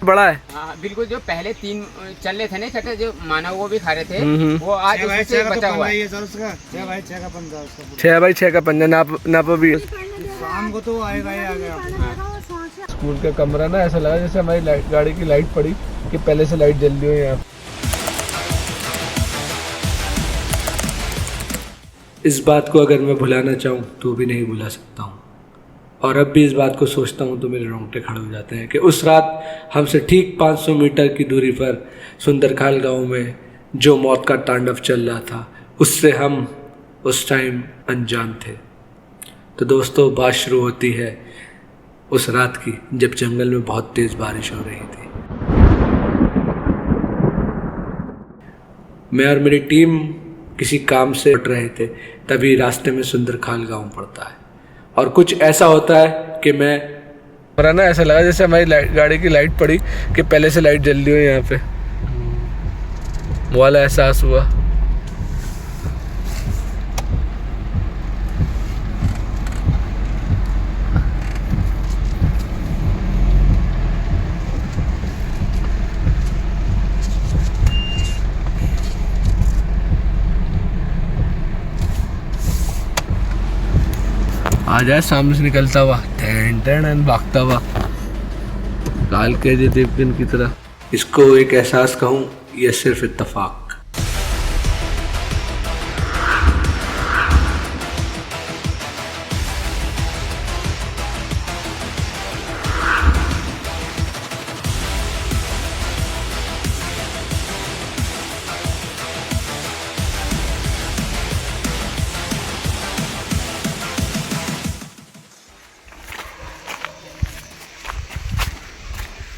बड़ा है। हाँ बिल्कुल, जो पहले 3 चल रहे थे ना छठे, जो मानव वो भी खा रहे थे, वो आज उससे बचा हुआ है। 6x6 का पंजा नापो भी। शाम को तो आएगा ही आएगा। स्कूल का कमरा ना ऐसा लगा जैसे हमारी गाड़ी की लाइट पड़ी कि पहले से लाइट जल रही हो यहाँ। इस बात को अगर मैं भुलाना चाहूँ तो भी नहीं भुला सकता हूँ, और अब भी इस बात को सोचता हूँ तो मेरे रोंगटे खड़े हो जाते हैं कि उस रात हमसे ठीक 500 मीटर की दूरी पर सुंदरखाल गांव में जो मौत का तांडव चल रहा था, उससे हम उस टाइम अनजान थे। तो दोस्तों, बात शुरू होती है उस रात की जब जंगल में बहुत तेज़ बारिश हो रही थी। मैं और मेरी टीम किसी काम से लौट रहे थे, तभी रास्ते में सुंदरखाल गांव पड़ता है और कुछ ऐसा होता है कि मेरा ना ऐसा लगा जैसे हमारी गाड़ी की लाइट पड़ी कि पहले से लाइट जल रही हो यहाँ पे, वो वाला एहसास हुआ। आ जाए सामने से निकलता हुआ, टैन टैन भागता हुआ काल के देवगन की तरह। इसको एक एहसास कहूँ या सिर्फ इत्तेफाक?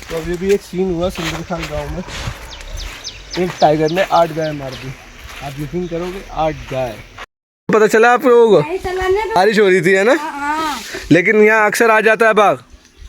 तो अभी भी एक सीन हुआ सुंदरखाल गांव में, एक टाइगर ने 8 गाय मार दी। आप यकीन करोगे, 8 गाय। पता चला आप लोगों को? बारिश हो रही थी है ना? हाँ। लेकिन यहाँ अक्सर आ जाता है बाघ।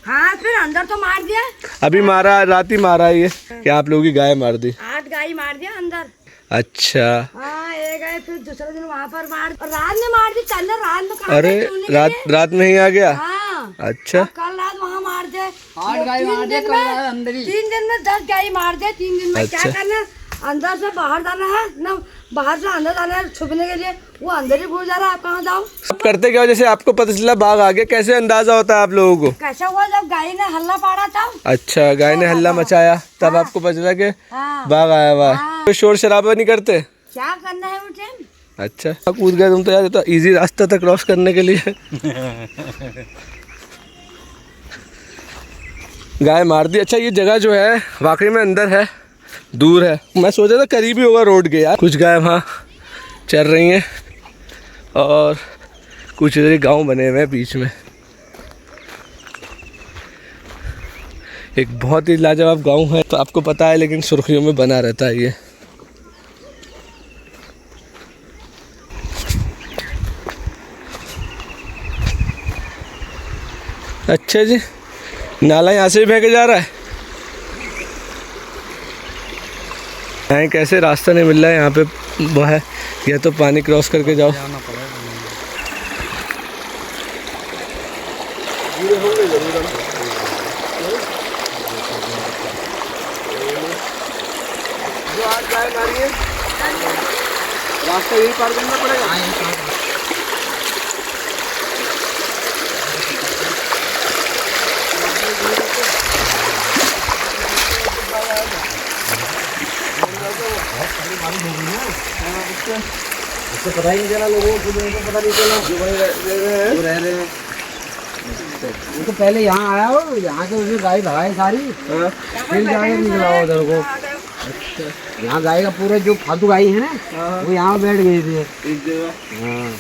हाँ, फिर अंदर तो मार दिया। अभी मारा, रात ही मारा ये कि आप लोगों की गाय मार दी। 8 गाय मार दिया अंदर। अच्छा। हाँ, एक गाय फिर दूसरे दिन वहाँ पर रात में मार दी। चल रात में कहाँ अरे गए? रात में ही आ गया। हाँ। अच्छा। कल रात वहाँ मार दे। 8 गाय मार दे कल रात अंदर ही। 3 दिन में 10 गाय मार दे। 3 दिन में अच्छा। क्या करना? अंदर से बाहर जाना है ना, बाहर से अंदर जाना है छुपने के लिए। वो अंदर ही घुस जा रहा है, आप कहाँ जाओ? अब करते क्या हो, जैसे आपको पता चला बाघ आ गया, कैसे अंदाजा होता है आप लोगों को? कैसा हुआ जब गाय ने हल्ला पाड़ा था। अच्छा, गाय ने हल्ला मचाया तब आपको पता चला कि बाघ आया हुआ है। तो शोर शराबा नहीं करते? क्या करना है मुझे? अच्छा, कूद गए तुम तो यार, तो इजी रास्ता था क्रॉस करने के लिए। गाय मार दी। अच्छा, ये जगह जो है वाकई में अंदर है, दूर है। मैं सोचा था करीब ही होगा रोड के यार। कुछ गाय वहाँ चल रही हैं और कुछ इधर गांव बने हुए हैं बीच में। एक बहुत ही लाजवाब गांव है, तो आपको पता है, लेकिन सुर्खियों में बना रहता है ये। अच्छा जी, नाला यहाँ से भी बह के जा रहा है। यहाँ कैसे रास्ता नहीं मिल रहा है यहाँ पे, वो है या तो पानी क्रॉस करके जाओ। रास्ता यही पार करना पड़ेगा। इससे पता ही नहीं चला लोगों को, पता नहीं चला जो भाई रह रहे हैं। वो तो पहले यहाँ आया हो, यहाँ से उसने गाय भगाई सारी, फिर जाके निकला उधर को। अच्छा, यहाँ गाय का पूरा जो फालतू गाय है ना, वो यहाँ बैठ गई थी एक जगह। हाँ,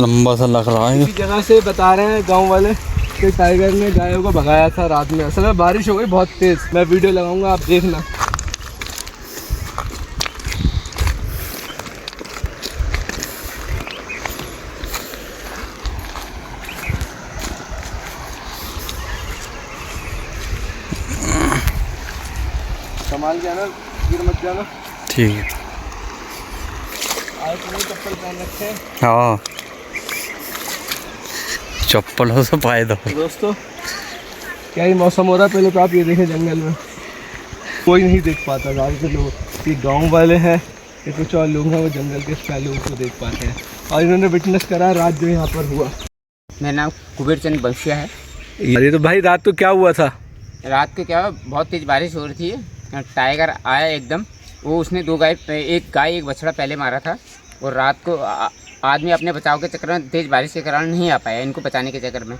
लंबा सा लग रहा है। इसी जगह से बता रहे हैं गांव वाले कि टाइगर ने गायों को भगाया था रात में। असल में बारिश हो गई बहुत तेज, मैं वीडियो लगाऊंगा, आप देखना। संभाल के आना, गिर मत जाना। ठीक है। आज तुम्हें चप्पल पहन रखे हैं। हाँ, चप्पलों से पाए दो। दोस्तों क्या ही मौसम हो रहा है, पहले तो आप ये देखें जंगल में कोई नहीं देख पाता, ज़्यादातर लोग ये गांव वाले हैं ये कुछ और लोग हैं वो जंगल के पहलुओं को देख पाते हैं, और इन्होंने विटनेस करा रात जो यहाँ पर हुआ। मेरा नाम कुबेर चंद बंशिया है। ये तो भाई रात को क्या हुआ था? रात को क्या हुआ, बहुत तेज़ बारिश हो रही थी, टाइगर आया एकदम, वो उसने दो गाय, एक गाय एक बछड़ा पहले मारा था, और रात को आदमी अपने बचाव के चक्कर में तेज़ बारिश के कारण नहीं आ पाया इनको बचाने के चक्कर में।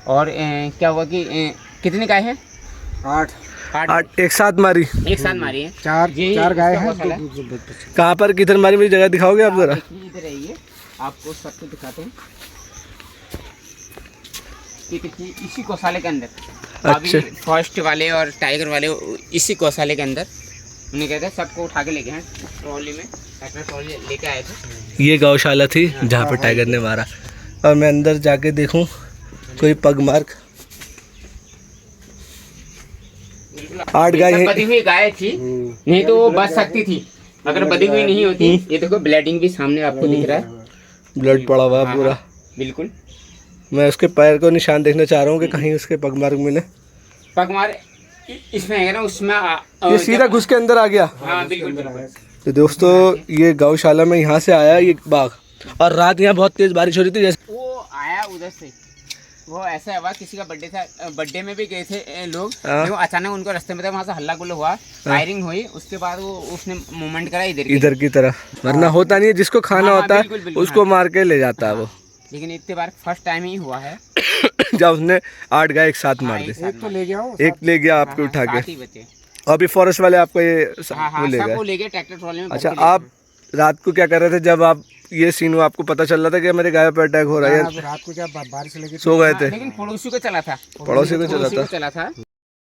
और क्या हुआ कि कितनी गाय है? 8 एक साथ मारी है। चार गाय हैं। कहाँ पर किधर मारी, मेरी जगह दिखाओगे आप जरा? इधर आइए, आपको सबको दिखाते हैं कि इसी गौशाले के अंदर। अच्छा। अभी फॉरेस्ट वाले और टाइगर वाले इसी गौशाले के अंदर उन्हें कहते हैं, सबको उठा के लेके हैं ट्रॉली में, ट्रॉली लेके आए थे। ये गौशाला थी जहाँ पर टाइगर ने मारा, और मैं अंदर जाके देखूं कोई पग मार्क। 8 गाय बधी हुई गाय थी, नहीं तो वो बच सकती थी अगर बधी हुई नहीं होती। ये देखो ब्लडिंग भी सामने आपको दिख रहा है, ब्लड पड़ा हुआ है पूरा। बिल्कुल। मैं उसके पैर को निशान देखना चाह रहा हूँ कि कहीं उसके पग मार्क मिले। पग मार इसमें है ना, उसमें ये सीधा घुस के अंदर आ गया। हाँ बिल्कुल। तो दोस्तों ये गौशाला में यहाँ से आया ये बाघ, और रात यहाँ बहुत तेज बारिश हो रही थी। जैसे वो आया उधर से, वो ऐसा हुआ किसी का बर्थडे था, बर्थडे में भी गए थे लोग, हाँ। वो अचानक उनको रास्ते में था, वहाँ से हल्ला गुल्ला हुआ, फायरिंग हुई, उसके बाद वो उसने मूवमेंट करा इधर की तरफ, वरना होता नहीं है जिसको खाना हाँ, होता बिल्कुल, है बिल्कुल, उसको मार के ले जाता है वो। लेकिन इतने बार फर्स्ट टाइम ही हुआ है जब उसने 8 गाय एक साथ मार दी। एक तो ले गया, एक ले गया आपको उठा के, 7 ही बचे। अभी फॉरेस्ट वाले आपको ये वो ले सब वो गए। ले गए ट्रैक्टर ट्रॉली में। अच्छा, आप रात को क्या कर रहे थे जब आप ये सीन हुआ, आपको पता चल रहा था कि मेरे गाय पर अटैक हो रहा है? रात को क्या बारिश लगी, सो गए थे? लेकिन पड़ोसी को चला था, पड़ोसी को चला था।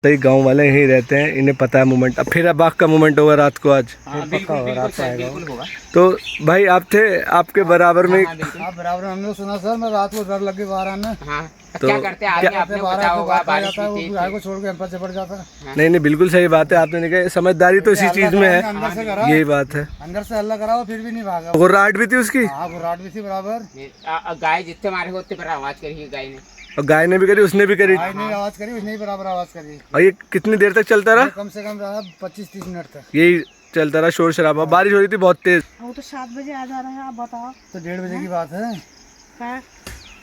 तो ये गाँव वाले यहीं रहते हैं, इन्हें पता है मूवमेंट। अब फिर बाघ का मूवमेंट होगा रात को आज। हाँ, बिल्कुल होगा। तो भाई आप थे, आपके बराबर में बराबर हमने सुना सर, मैं रात को डर लग गई बाहर आने। हाँ, तो क्या करते हैं आदमी, आपने बचा होगा बारिश में तेज गाय को छोड़ के ऊपर से पड़ जाता है। नहीं बिल्कुल सही बात है, आपने नहीं कहा, समझदारी तो इसी चीज में है, अंदर से करा, यही बात है। अंदर से हल्ला करा फिर भी नहीं भागा। गुर्राहट भी थी उसकी? हाँ गुर्राहट भी थी बराबर। गाय जितने मारे उतने पर आवाज करी गाय ने, और गाय ने भी करी, उसने भी करी, गाय ने आवाज करी, उसने भी बराबर आवाज करी। और ये कितनी देर तक चलता रहा? कम से कम रहा 25-30 मिनट तक यही चलता रहा, शोर शराबा। बारिश हो रही थी बहुत तेज। वो तो 7 बजे आ जा रहा है, आप बताओ। तो 1:30 बजे की बात है। हाँ?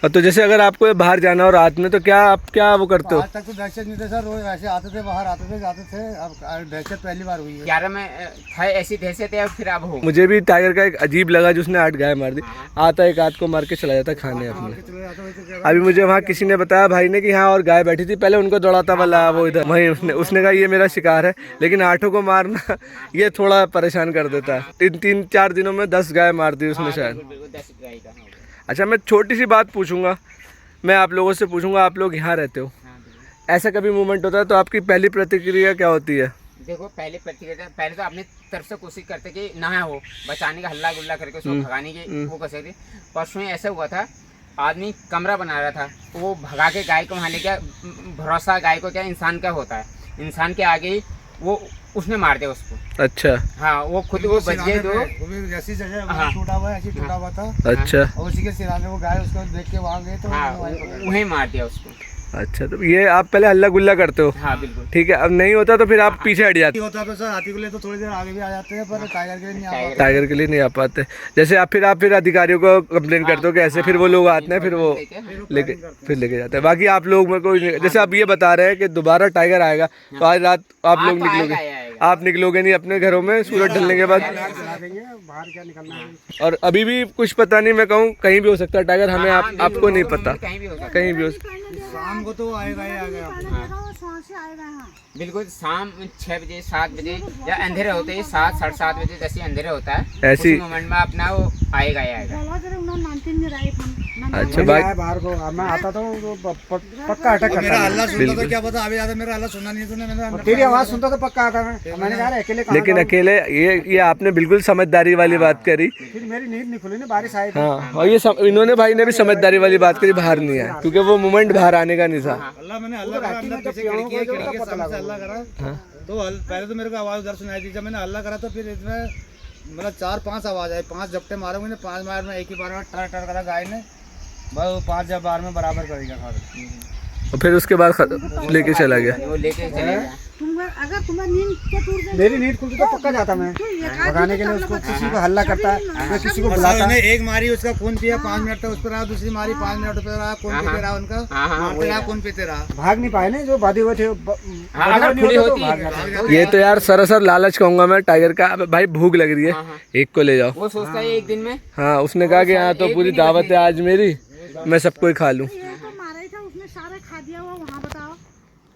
और तो जैसे अगर आपको बाहर जाना हो रात में तो क्या आप क्या वो करते हो? आज तक तो दहशत नहीं थे सर, रोज ऐसे आते थे, बाहर आते थे जाते थे। अब दहशत पहली बार हुई है। 11 में था ऐसी दहशत है, फिर अब हो। मुझे भी टाइगर का एक अजीब लगा, जिसने 8 गाय मार दी। आता एक आध को मार के चला जाता खाने अपने। अभी मुझे वहाँ किसी ने बताया भाई ने कि हाँ और गाय बैठी थी, पहले उनको दौड़ाता वाला वो इधर वहीं, उसने कहा ये मेरा शिकार है। लेकिन 8 को मारना ये थोड़ा परेशान कर देता है। 3-4 दिनों में 10 गाय मार दी उसने शायद। अच्छा, मैं छोटी सी बात पूछूंगा, मैं आप लोगों से पूछूंगा, आप लोग यहाँ रहते हो, ऐसा कभी मूवमेंट होता है तो आपकी पहली प्रतिक्रिया क्या होती है? देखो पहले तो अपनी तरफ से कोशिश करते कि ना हो बचाने का, हल्ला गुल्ला करके उसको भगाने की वो कर सकते। परसों ऐसा हुआ था, आदमी कमरा बना रहा था, वो भगा के गाय को वहाँ ले गया। भरोसा गाय को क्या इंसान का होता है, इंसान के आगे ही वो उसने मार दिया उसको। अच्छा। हाँ, वो खुद वो बच गए। तो जैसी जगह टूटा हुआ है, ऐसी टूटा हुआ था। अच्छा। और उसी के सिराने वो गाय उसको देख के वहाँ गए तो वहीं मार दिया उसको। अच्छा, तो ये आप पहले हल्ला गुल्ला करते हो? हाँ बिल्कुल। ठीक है, अब नहीं होता तो फिर आप पीछे हट जाते? होता है सर, हाथी के लिए तो थोड़ी देर आगे भी आ जाते हैं, पर टाइगर के लिए नहीं आ पाते। टाइगर के लिए नहीं आ पाते। जैसे आप फिर अधिकारियों को कंप्लेन करते हो कि ऐसे, फिर वो लोग आते हैं, फिर वो लेके जाते हैं। बाकी आप लोग में कोई, जैसे आप ये बता रहे हैं कि दोबारा टाइगर आएगा तो आज रात आप लोग निकलोगे? आप निकलोगे नहीं अपने घरों में सूरज ढलने के बाद? बाहर क्या निकलना है। और अभी भी कुछ पता नहीं, मैं कहूँ कहीं भी हो सकता है टाइगर, हमें आपको नहीं पता, कहीं भी हो सकता। शाम को तो आएगा ही आएगा। बिल्कुल, शाम 6 बजे 7 बजे या अंधेरे होते हैं, 7 साढ़े 7 बजे जैसे अंधेरे होता है, ऐसी मोमेंट में अपना वो आएगा ही आएगा। अच्छा भाई, बाहर को मैं आता तो पक्का अटैक करता। मेरा हल्ला सुनता तो क्या पता, अभी आता मेरा हल्ला सुना नहीं तूने, मैंने तेरी आवाज सुनता तो पक्का आता मैंने कहा अकेले। लेकिन अकेले ये आपने बिल्कुल समझदारी वाली बात करी। फिर मेरी नींद नहीं खुली ना, बारिश आई। हाँ, और ये इन्होंने भाई ने भी समझदारी वाली बात करी, बाहर नहीं आया क्योंकि वो मोमेंट बाहर आने का नहीं था। अल्लाह मैंने अल्लाह करा, अंदर पीछे खिड़की है, खिड़की के सामने से अल्लाह करा। तो पहले तो मेरे को आवाज उधर सुनाई दी, जब मैंने अल्लाह करा तो फिर इसमें मतलब 4-5 आवाज आई, 5 झपटे मारे मैंने, 5 मार में एक ही बार में टर टर करा गाय ने, बस 5 या 12 में बराबर करेगा खाद। और फिर उसके बाद लेके चला गया। वो लेके चले गया। अगर तुम्हें नींद क्या टूट जाए, मेरी नींद खुलती तो पक्का जाता मैं भगाने के लिए उसको, किसी को हल्ला करता है या किसी को बुलाता है। एक मारी उसका खून पिया 5 मिनट तक उस पर रहा, दूसरी मारी 5 मिनट पे रहा, खून पीते रहा उनका, मारते रहा, खून पीते रहा, भाग नहीं पाए ना जो बाधी हुए थे। अगर खुली होती ये तो यार सरासर लालच कहूंगा मैं टाइगर का। अब भाई भूख लग रही है, एक को ले जाओ। वो सोचता है एक दिन में। हाँ, उसने कहा कि यहाँ तो पूरी दावत है आज मेरी, मैं सबको ही खा लूँ। मारा ही था उसने, सारा खा दिया हुआ वहाँ, बताओ।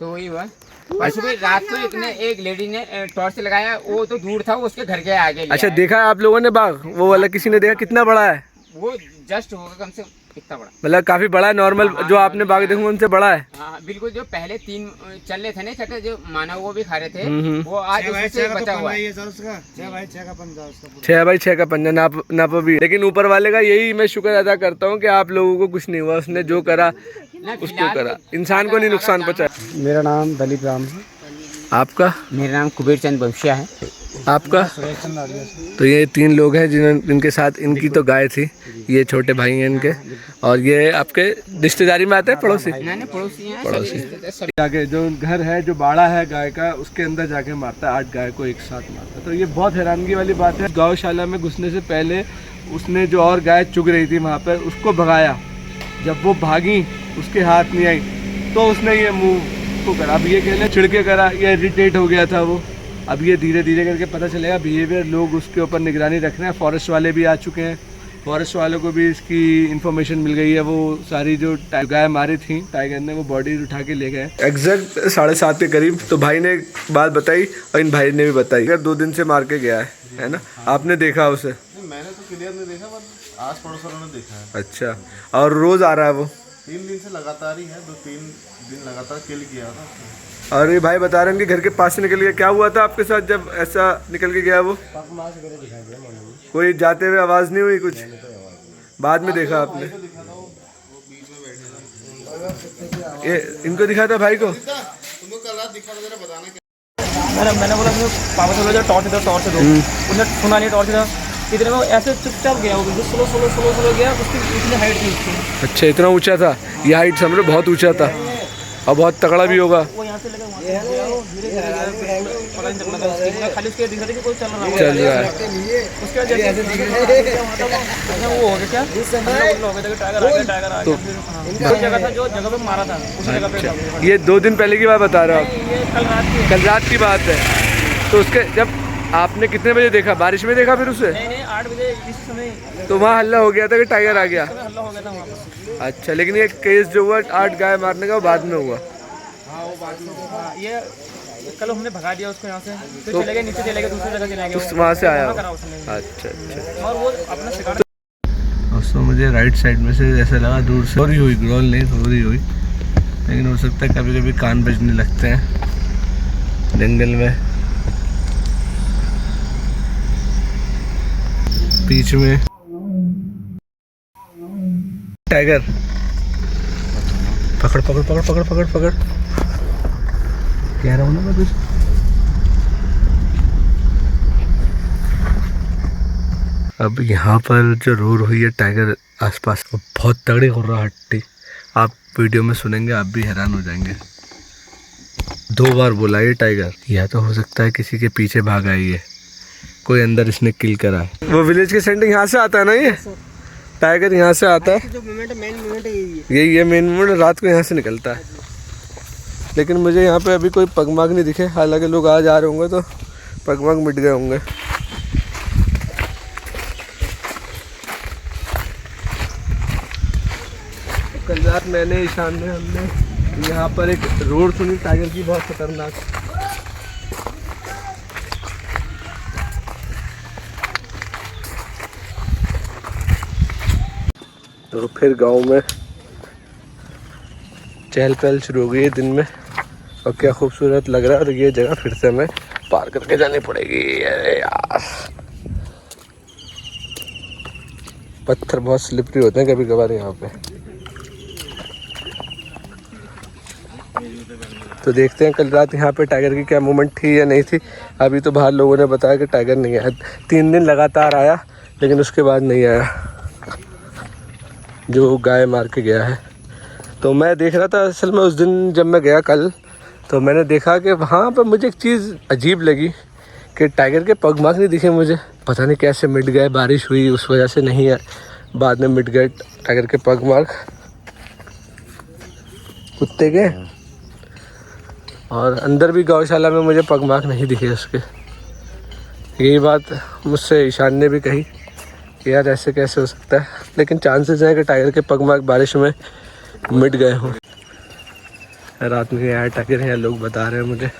तो वही हुआ। परसों भी रात को एक लेडी ने टॉर्च लगाया, वो तो दूर था, वो उसके घर के आगे लिया अच्छा, है। देखा है आप लोगों ने बाघ? वो वाला किसी ने देखा? कितना बड़ा है? वो जस्ट होगा कम से कम कितना बड़ा। मतलब काफी बड़ा है। नॉर्मल जो आपने बाघ देखा उनसे बड़ा है। हाँ बिल्कुल। जो पहले 3 चल रहे थे ना छठे, जो मानव वो भी खा रहे थे, वो आज उससे बचा हुआ है। 6 बाई 6 का पंजा उसका। 6 बाई 6 का पंजा नापा भी। लेकिन ऊपर वाले का यही मैं शुक्र अदा करता हूँ कि आप लोगों को कुछ नहीं हुआ। उसने जो करा उसको करा, इंसान को नहीं नुकसान पहुंचा। मेरा नाम दलीप राम है। आपका? मेरा नाम कुबेर चंद बंशिया है। आपका? तो ये 3 लोग हैं जिनके साथ इनकी तो गाय थी। ये छोटे भाई हैं इनके, और ये आपके रिश्तेदारी में आते हैं? पड़ोसी? पड़ोसी हैं। पड़ोसी। आगे जो घर है, जो बाड़ा है गाय का, उसके अंदर जाके मारता है। 8 गाय को एक साथ मारता है। तो ये बहुत हैरानगी वाली बात है। गौशाला में घुसने से पहले उसने जो और गाय चुग रही थी वहाँ पर, उसको भगाया। जब वो भागी, उसके हाथ नहीं आई, तो उसने ये मुंह को करा। अब ये कहने छिड़के करा, ये इरिटेट हो गया था वो। अब ये धीरे धीरे करके पता चलेगा बिहेवियर। लोग उसके ऊपर निगरानी रख रहे हैं। फॉरेस्ट वाले भी आ चुके हैं। फॉरेस्ट वालों को भी इसकी इन्फॉर्मेशन मिल गई है। वो सारी जो गाय मारी थी टाइगर ने, वो बॉडी उठा के ले गए। एग्जैक्ट 7:30 के करीब तो भाई ने बात बताई और इन भाई ने भी बताई। 2 दिन से मार के गया है ना? आपने देखा उसे? मैंने तो क्लियर नहीं देखा, पर आस पड़ोस वालों ने देखा है। अच्छा, और रोज आ रहा है वो? 3 दिन से लगातार ही है, 2-3 दिन लगातार किल किया था। और ये भाई बता रहे हैं कि घर के पास से निकल गया। क्या हुआ था आपके साथ जब ऐसा निकल के गया वो? कोई जाते हुए आवाज नहीं हुई? कुछ बाद में देखा आपने? ये इनको दिखा था भाई को? तुमको कल रात दिखा वगैरह बताना। मैंने बोला पापा चलो जो टॉर्च दो, टॉर्च दो। उन्होंने सुना नहीं टॉर्च था। इतने में ऐसे चुपचाप गया, वो बिल्कुल स्लो गया। उसकी इतनी हाइट थी उसकी। अच्छा, इतना ऊंचा था? ये हाइट समझो बहुत ऊंचा था, और बहुत तगड़ा भी होगा। वो यहाँ से लगा वहाँ से गया, वो धीरे धीरे गया, पता नहीं चल रहा था। खाली उसके दिख रहा था कि कोई चल रहा है। उसके बाद जैसे वो हो गया क्या, हो गया टाइगर आ गया, टाइगर आ गया। फिर वही जगह था जो जगह पे मारा था, उस जगह पे था। ये 2 दिन पहले की बात बता रहे हो आप? ये कल रात की बात है। तो उसके जब आपने कितने बजे देखा? बारिश में देखा फिर उसे? नहीं 8 बजे इस समय तो वहाँ हल्ला हो गया था कि टाइगर आ गया? हल्ला हो गया था वहाँ पर। अच्छा, लेकिन ये केस जो हुआ 8 गाय मारने का, वो बाद में हुआ? ये कल हमने भगा दिया उसको यहाँ से। तो चले गए नीचे, चले गए दूसरी जगह, चले गए वहाँ से आया? अच्छा। और वो अपना शिकार। दोस्तों, मुझे राइट साइड में से ऐसा लगा दूर से थोड़ी हुई, ग्रोल नहीं थोड़ी हुई, लेकिन हो सकता है कभी कभी कान बजने लगते हैं जंगल में। बीच में टाइगर। पकड़ पकड़ पकड़ पकड़ पकड़ पकड़, कह रहा हूँ ना मैं कुछ। अब यहाँ पर जो रोड हुई है टाइगर आसपास, बहुत तगड़ी हुर्राहट्टी आप वीडियो में सुनेंगे, आप भी हैरान हो जाएंगे। 2 बार बोला ये टाइगर। या तो हो सकता है किसी के पीछे भागा है, कोई अंदर इसने किल करा है। वो विलेज के सेंटर यहाँ से आता है ना, ये टाइगर यहाँ से आता है। जो मूवमेंट मेन मूवमेंट यही है मेन मूवमेंट, रात को यहाँ से निकलता है। लेकिन मुझे यहाँ पे अभी कोई पगमाग नहीं दिखे। हालांकि लोग आ जा रहे होंगे तो पगमाग मिट गए होंगे। कल रात मैंने ईशान में हमने यहाँ पर एक रोड सुनी टाइगर की, बहुत खतरनाक। तो फिर गांव में चहल पहल शुरू हो गई है दिन में, और क्या खूबसूरत लग रहा है। और ये जगह फिर से हमें पार करके जानी पड़ेगी। अरे यार, पत्थर बहुत स्लिपरी होते हैं कभी कभार यहाँ पे। तो देखते हैं कल रात यहाँ पे टाइगर की क्या मूवमेंट थी या नहीं थी। अभी तो बाहर लोगों ने बताया कि टाइगर नहीं आया। 3 दिन लगातार आया, लेकिन उसके बाद नहीं आया। जो गाय मार के गया है। तो मैं देख रहा था असल में उस दिन जब मैं गया कल, तो मैंने देखा कि वहाँ पर मुझे एक चीज़ अजीब लगी कि टाइगर के पग मार्क नहीं दिखे मुझे। पता नहीं कैसे मिट गए, बारिश हुई उस वजह से नहीं है, बाद में मिट गए टाइगर के पग मार्क कुत्ते के। और अंदर भी गौशाला में मुझे पग मार्क नहीं दिखे उसके। यही बात मुझसे ईशान ने भी कही कि यार ऐसे कैसे हो सकता है, लेकिन चांसेस हैं कि टाइगर के पग मार्क बारिश में मिट गए हों। रात में आया टाइगर हैं, लोग बता रहे हैं मुझे।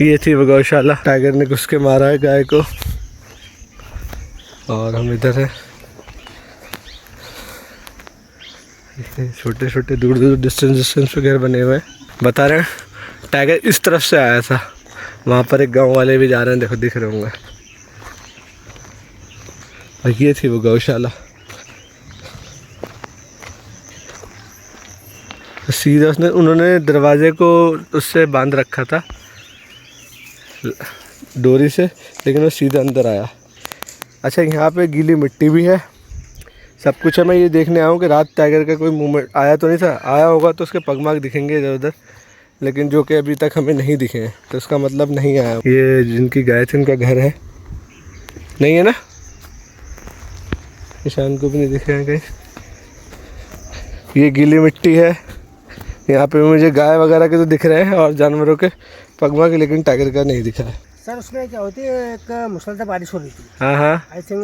ये थी वो गौशाला, टाइगर ने घुस के मारा है गाय को। और हम इधर है, छोटे छोटे दूर दूर डिस्टेंस पे घर बने हुए हैं। बता रहे हैं टाइगर इस तरफ से आया था, वहाँ पर एक गांव वाले भी जा रहे हैं, देखो दिख रहे होंगे। और ये थी वो गौशाला। सीधा उन्होंने दरवाजे को उससे बांध रखा था डोरी से, लेकिन वो सीधा अंदर आया। अच्छा, यहाँ पे गीली मिट्टी भी है, सब कुछ है। मैं ये देखने आया हूँ कि रात टाइगर का कोई मूवमेंट आया तो नहीं था, आया होगा तो उसके पगमार्क दिखेंगे इधर उधर, लेकिन जो कि अभी तक हमें नहीं दिखे हैं, तो उसका मतलब नहीं आया। ये जिनकी गाय थी उनका घर है, नहीं है ना? ईशान को भी नहीं दिख रहे हैं कहीं। ये गीली मिट्टी है, यहाँ पे मुझे गाय वगैरह के तो दिख रहे हैं और जानवरों के पगमार्क, लेकिन टाइगर का नहीं दिखा है। सर उसमें क्या होती है, एक मुसलधार बारिश हो रही थी। हाँ हाँ, आई थिंक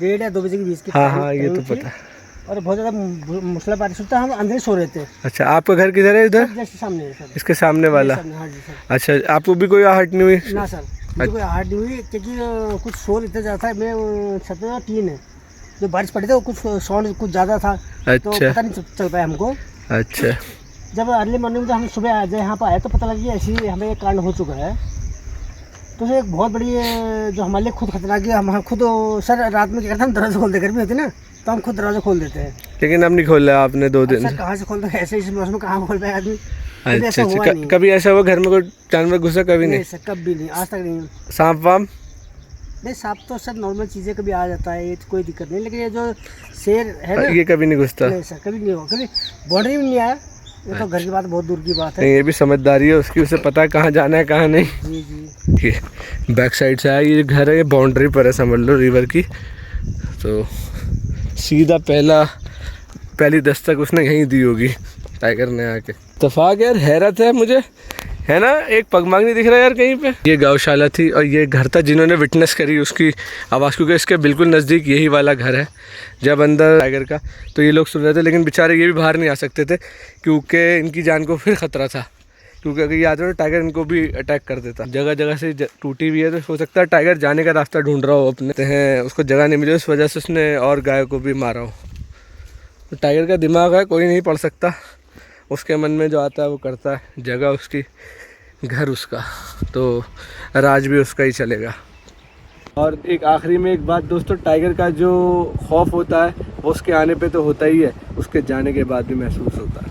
1:30 या 2 बजे के बीच की। हाँ, ये तो पता है। और बहुत ज़्यादा मूसलाधार बारिश होता है, हम अंदर सो रहे थे। अच्छा, आपका घर किधर है? इधर जस्ट सामने है सर, इसके सामने वाला। हाँ जी सर। अच्छा, आपको भी कोई आहट नहीं हुई? ना सर, मुझे कोई आहट नहीं हुई, क्योंकि कुछ शोर इतना ज़्यादा था। मैं छत में टीन है, जो बारिश पड़ी थी वो कुछ साउंड कुछ ज़्यादा था। तो अच्छा, पता नहीं चल पाया हमको। अच्छा, जब अर्ली मॉर्निंग में हम सुबह जब यहाँ पर आए तो पता लगा कि ऐसे ही हमें एक कांड हो चुका है। तो एक बहुत बड़ी जो हमारे लिए खुद खतरनाक है। हम खुद सर रात में क्या करते हैं, हम दरवाजा खोल दे, घर में होते ना, तो हम खुद दरवाजा खोल देते हैं। लेकिन अब नहीं खोला आपने 2 दिन? सर कहाँ से खोल दे, ऐसे इस मौसम में कहाँ खोल पाए आदमी। अच्छा, कभी ऐसा हुआ घर में कोई जानवर घुसा? कभी नहीं सर, कभी नहीं, आज तक नहीं। सांप वाम? नहीं, सांप तो सर नॉर्मल चीज़ें कभी आ जाता है, ये तो कोई दिक्कत नहीं। लेकिन ये जो शेर है ना, ये कभी नहीं घुसता? नहीं सर, कभी नहीं हुआ, कभी बाउंड्री में नहीं आया। ये तो घर की बात बहुत दूर की बात है। नहीं, ये भी समझदारी है उसकी, उसे पता है कहाँ जाना है कहाँ नहीं। जी जी। ये बैक साइड से आया, ये घर है, ये बाउंड्री पर है समझ लो रिवर की। तो सीधा पहली दस्तक उसने यहीं दी होगी टाइगर ने आके। इत्तेफाक यार, हैरत है मुझे, है ना? एक पगमार्क नहीं दिख रहा यार कहीं पे। ये गौशाला थी और ये घर था जिन्होंने विटनेस करी उसकी आवाज़, क्योंकि इसके बिल्कुल नज़दीक यही वाला घर है। जब अंदर टाइगर का तो ये लोग सुन रहे थे, लेकिन बेचारे ये भी बाहर नहीं आ सकते थे क्योंकि इनकी जान को फिर ख़तरा था, क्योंकि अगर ये आते तो टाइगर इनको भी अटैक कर देता। जगह जगह से टूटी हुई है, तो हो सकता है टाइगर जाने का रास्ता ढूंढ रहा हो अपने हैं, उसको जगह नहीं मिली, उस वजह से उसने और गाय को भी मारा हो। तो टाइगर का दिमाग है, कोई नहीं पढ़ सकता, उसके मन में जो आता है वो करता है। जगह उसकी, घर उसका, तो राज भी उसका ही चलेगा। और एक आखिरी में एक बात दोस्तों, टाइगर का जो खौफ होता है वो उसके आने पे तो होता ही है, उसके जाने के बाद भी महसूस होता है।